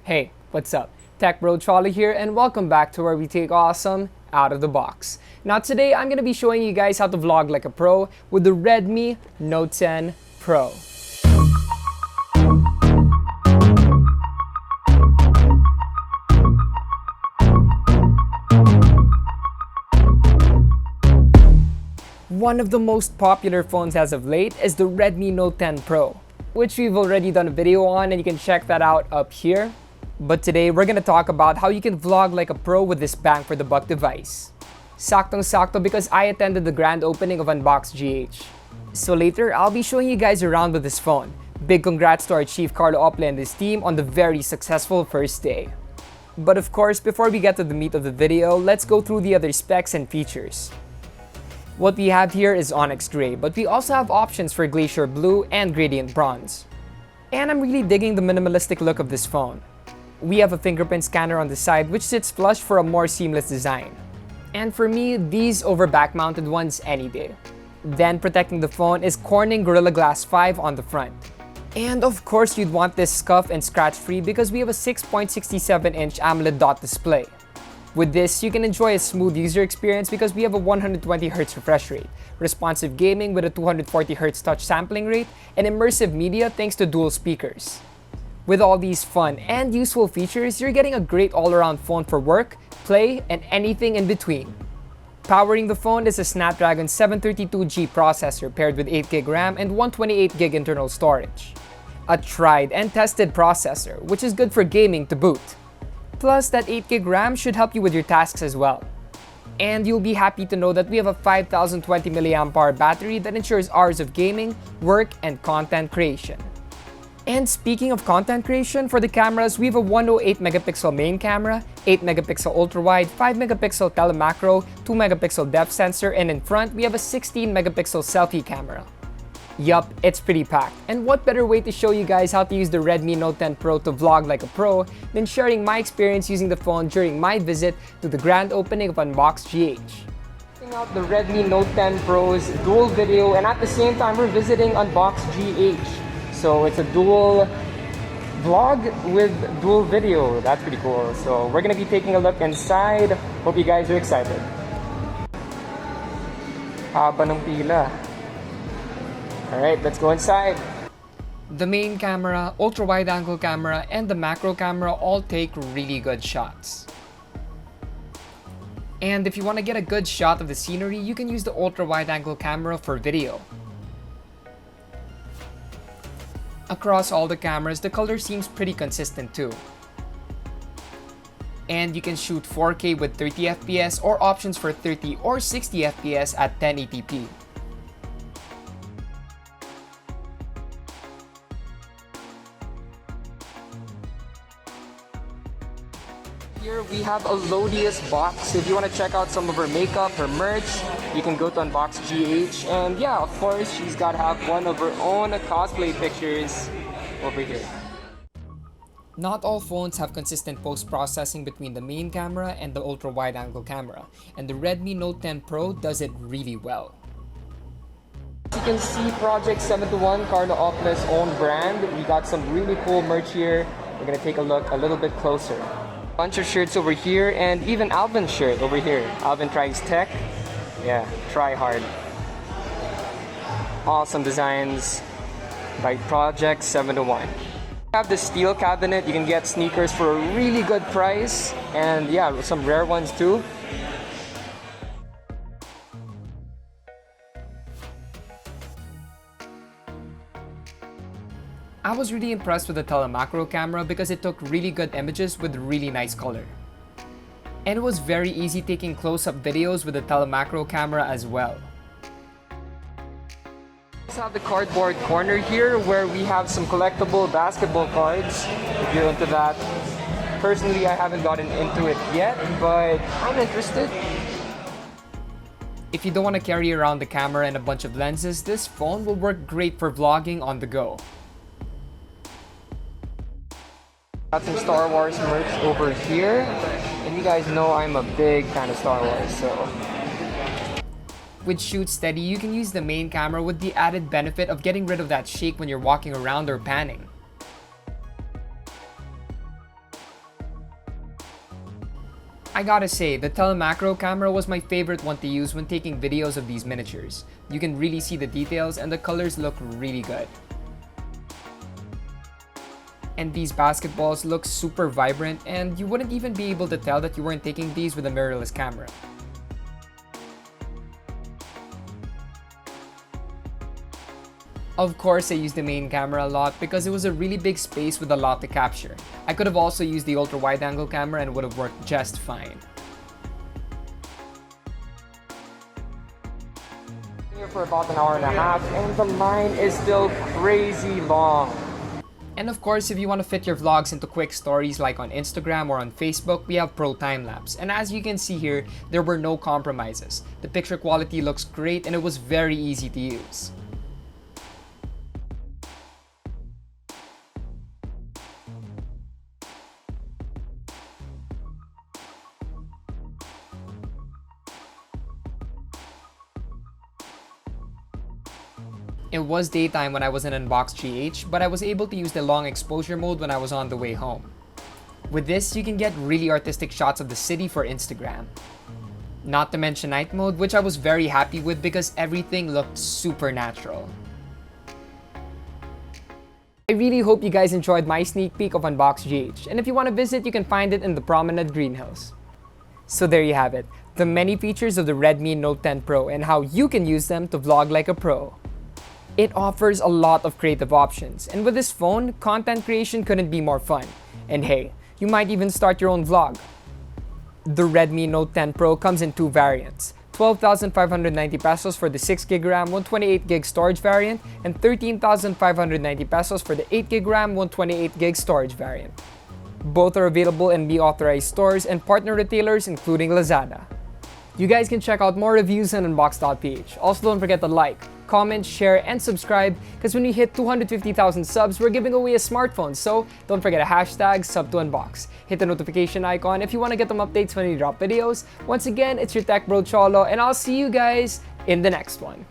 Hey, what's up? Tech Bro Cholo here, and welcome back to where we take awesome out of the box. Now today I'm gonna be showing you guys how to vlog like a pro with the Redmi Note 10 Pro. One of the most popular phones as of late is the Redmi Note 10 Pro, which we've already done a video on and you can check that out up here. But today we're gonna talk about how you can vlog like a pro with this bang for the buck device. Saktong-sakto because I attended the grand opening of Unbox GH. So later, I'll be showing you guys around with this phone. Big congrats to our chief Cholo and his team on the very successful first day. But of course, before we get to the meat of the video, let's go through the other specs and features. What we have here is Onyx Gray, but we also have options for Glacier Blue and Gradient Bronze. And I'm really digging the minimalistic look of this phone. We have a fingerprint scanner on the side which sits flush for a more seamless design. And for me, these over back-mounted ones any day. Then protecting the phone is Corning Gorilla Glass 5 on the front. And of course you'd want this scuff and scratch free because we have a 6.67-inch AMOLED dot display. With this, you can enjoy a smooth user experience because we have a 120Hz refresh rate, responsive gaming with a 240Hz touch sampling rate, and immersive media thanks to dual speakers. With all these fun and useful features, you're getting a great all-around phone for work, play, and anything in between. Powering the phone is a Snapdragon 732G processor paired with 8GB RAM and 128GB internal storage. A tried and tested processor, which is good for gaming to boot. Plus, that 8GB RAM should help you with your tasks as well. And you'll be happy to know that we have a 5020 mAh battery that ensures hours of gaming, work, and content creation. And speaking of content creation, for the cameras, we have a 108MP main camera, 8MP ultra-wide, 5MP telemacro, 2MP depth sensor, and in front, we have a 16MP selfie camera. Yup, it's pretty packed. And what better way to show you guys how to use the Redmi Note 10 Pro to vlog like a pro than sharing my experience using the phone during my visit to the grand opening of Unbox GH. Checking out the Redmi Note 10 Pro's dual video, and at the same time, we're visiting Unbox GH. So it's a dual vlog with dual video. That's pretty cool. So we're gonna be taking a look inside. Hope you guys are excited. Haba ng pila. Alright, let's go inside. The main camera, ultra-wide angle camera, and the macro camera all take really good shots. And if you want to get a good shot of the scenery, you can use the ultra-wide angle camera for video. Across all the cameras, the color seems pretty consistent too. And you can shoot 4K with 30fps or options for 30 or 60fps at 1080p. Here we have a Lodius box. If you want to check out some of her makeup, her merch, you can go to Unbox GH. And yeah, of course, she's got to have one of her own cosplay pictures over here. Not all phones have consistent post-processing between the main camera and the ultra-wide angle camera, and the Redmi Note 10 Pro does it really well. As you can see, Project 721, Cholo own brand. We got some really cool merch here. We're gonna take a look a little bit closer. Bunch of shirts over here, and even Alvin's shirt over here. Alvin tries tech. Yeah, try hard. Awesome designs by Project 721. We have the steel cabinet. You can get sneakers for a really good price, and yeah, some rare ones too. I was really impressed with the telemacro camera because it took really good images with really nice color. And it was very easy taking close-up videos with the telemacro camera as well. We also have the cardboard corner here where we have some collectible basketball cards, if you're into that. Personally, I haven't gotten into it yet, but I'm interested. If you don't want to carry around the camera and a bunch of lenses, this phone will work great for vlogging on the go. Got some Star Wars merch over here, and you guys know I'm a big fan of Star Wars, so. With Shoot Steady, you can use the main camera with the added benefit of getting rid of that shake when you're walking around or panning. I gotta say, the telemacro camera was my favorite one to use when taking videos of these miniatures. You can really see the details and the colors look really good. And these basketballs look super vibrant, and you wouldn't even be able to tell that you weren't taking these with a mirrorless camera. Of course, I used the main camera a lot because it was a really big space with a lot to capture. I could have also used the ultra-wide-angle camera and would have worked just fine. Here for about an hour and a half, and the line is still crazy long. And of course, if you want to fit your vlogs into quick stories like on Instagram or on Facebook, we have Pro Time-Lapse. And as you can see here, there were no compromises. The picture quality looks great and it was very easy to use. It was daytime when I was in Unbox GH, but I was able to use the long exposure mode when I was on the way home. With this, you can get really artistic shots of the city for Instagram. Not to mention night mode, which I was very happy with because everything looked super natural. I really hope you guys enjoyed my sneak peek of Unbox GH, and if you want to visit, you can find it in the Promenade Greenhouse. So there you have it, the many features of the Redmi Note 10 Pro and how you can use them to vlog like a pro. It offers a lot of creative options, and with this phone, content creation couldn't be more fun. And hey, you might even start your own vlog. The Redmi Note 10 Pro comes in two variants, 12,590 pesos for the 6GB RAM 128GB storage variant and 13,590 pesos for the 8GB RAM 128GB storage variant. Both are available in the authorized stores and partner retailers including Lazada. You guys can check out more reviews on Unbox.ph. Also, don't forget to like, comment, share, and subscribe because when we hit 250,000 subs, we're giving away a smartphone. So don't forget to hashtag sub2unbox. Hit the notification icon if you want to get them updates when we drop videos. Once again, it's your tech bro Cholo, and I'll see you guys in the next one.